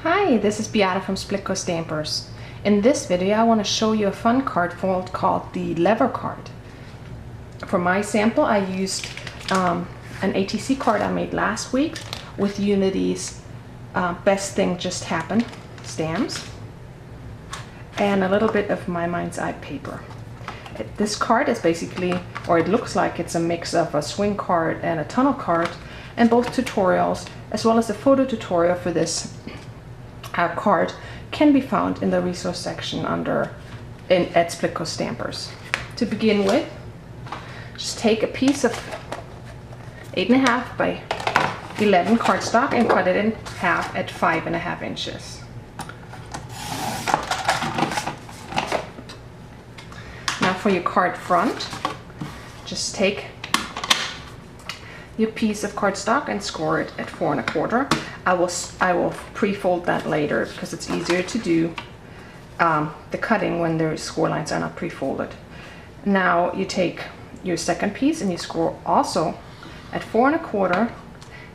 Hi, this is Beata from Splitcoaststampers. In this video I want to show you a fun card fold called the lever card. For my sample I used an ATC card I made last week with Unity's Best Thing Just Happened stamps and a little bit of My Mind's Eye paper. This card is basically, or it looks like it's a mix of a swing card and a tunnel card, and both tutorials as well as a photo tutorial for this card can be found in the resource section at Splitcoaststampers. To begin with, just take a piece of 8.5 by 11 cardstock and cut it in half at 5.5 inches. Now for your card front, just take your piece of cardstock and score it at 4 1/4. I will pre-fold that later because it's easier to do the cutting when the score lines are not pre-folded. Now you take your second piece and you score also at 4 1/4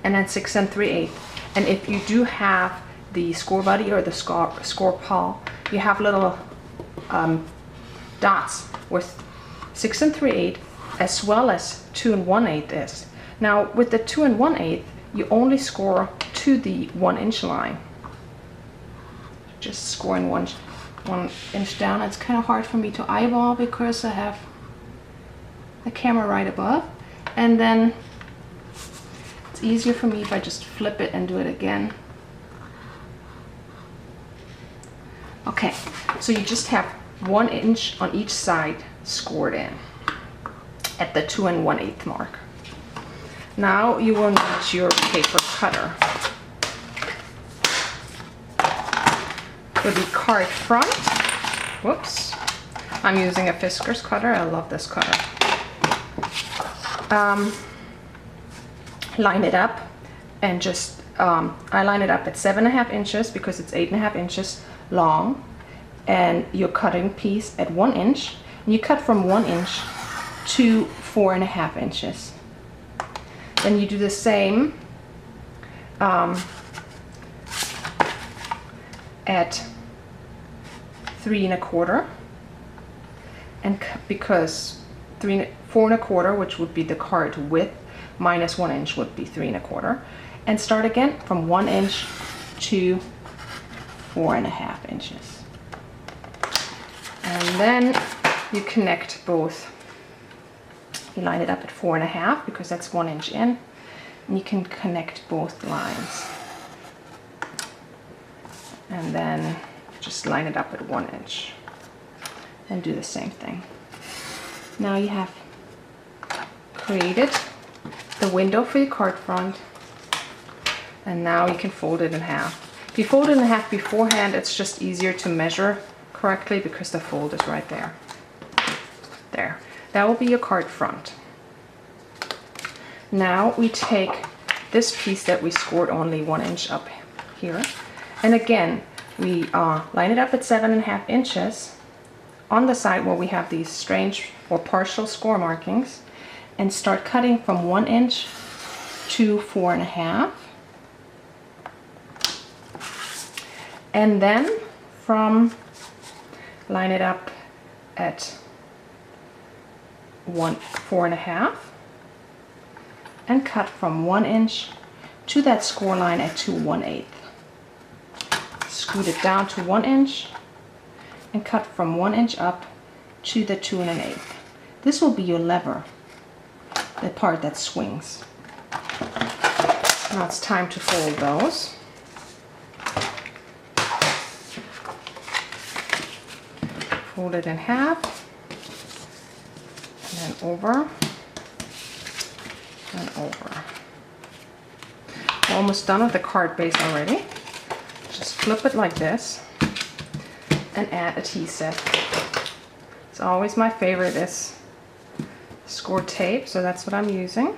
and then 6 3/8. And if you do have the score buddy or the Scor-Pal, you have little dots with 6 3/8 as well as 2 1/8 is. Now with the 2 1/8 you only score to the 1 inch line. Just scoring one inch down. It's kind of hard for me to eyeball because I have the camera right above, and then it's easier for me if I just flip it and do it again. Okay, so you just have 1 inch on each side scored in at the 2 1/8 mark. Now you will need your paper cutter. For the card front, whoops, I'm using a Fisker's cutter. I love this cutter. Line it up and just, I line it up at 7.5 inches because it's 8.5 inches long, and your cutting piece at 1 inch, and you cut from 1 inch to 4.5 inches. Then you do the same at 3 1/4, and because 4 1/4, which would be the card width, minus 1 inch would be 3 1/4, and start again from 1 inch to 4.5 inches. And then you connect both. You line it up at 4.5 because that's 1 inch in, and you can connect both lines. And then just line it up at 1 inch and do the same thing. Now you have created the window for your card front, and now you can fold it in half. If you fold it in half beforehand, it's just easier to measure correctly because the fold is right there. There. That will be your card front. Now we take this piece that we scored only 1 inch up here, and again we line it up at 7.5 inches on the side where we have these strange or partial score markings, and start cutting from 1 inch to 4.5, and then line it up at 4.5 and cut from 1 inch to that score line at 2 1/8. Scoot it down to 1 inch and cut from 1 inch up to the 2 1/8. This will be your lever, the part that swings. Now it's time to fold those. Fold it in half, and then over, and over. We're almost done with the card base already. Just flip it like this and add adhesive. It's always my favorite is score tape, so that's what I'm using.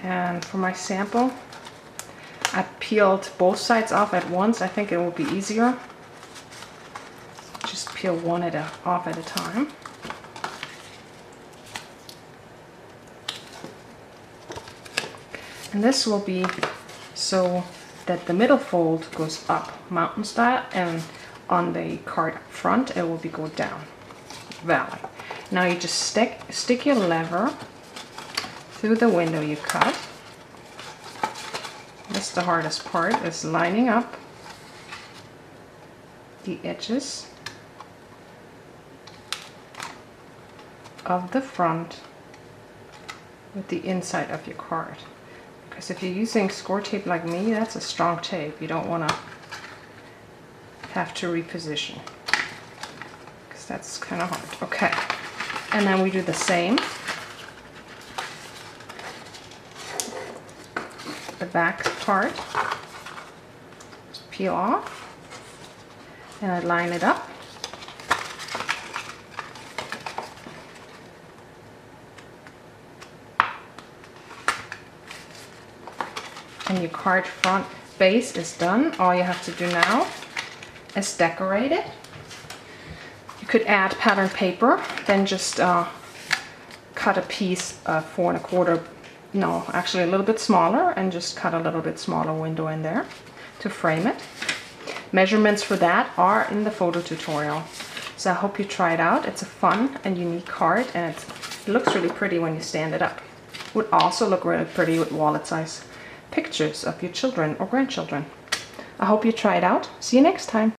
And for my sample, I peeled both sides off at once. I think it will be easier. Just peel one off at a time. And this will be so that the middle fold goes up mountain style, and on the card front it will be go down valley. Now you just stick your lever through the window you cut. That's the hardest part, is lining up the edges of the front with the inside of your card. Because if you're using score tape like me, that's a strong tape. You don't want to have to reposition, because that's kind of hard. Okay, and then we do the same. The back part, peel off, and I line it up. And your card front base is done. All you have to do now is decorate it. You could add pattern paper, then just cut a piece of 4 1/4, no, actually a little bit smaller, and just cut a little bit smaller window in there to frame it. Measurements for that are in the photo tutorial. So I hope you try it out. It's a fun and unique card, and it looks really pretty when you stand it up. Would also look really pretty with wallet size pictures of your children or grandchildren. I hope you try it out. See you next time.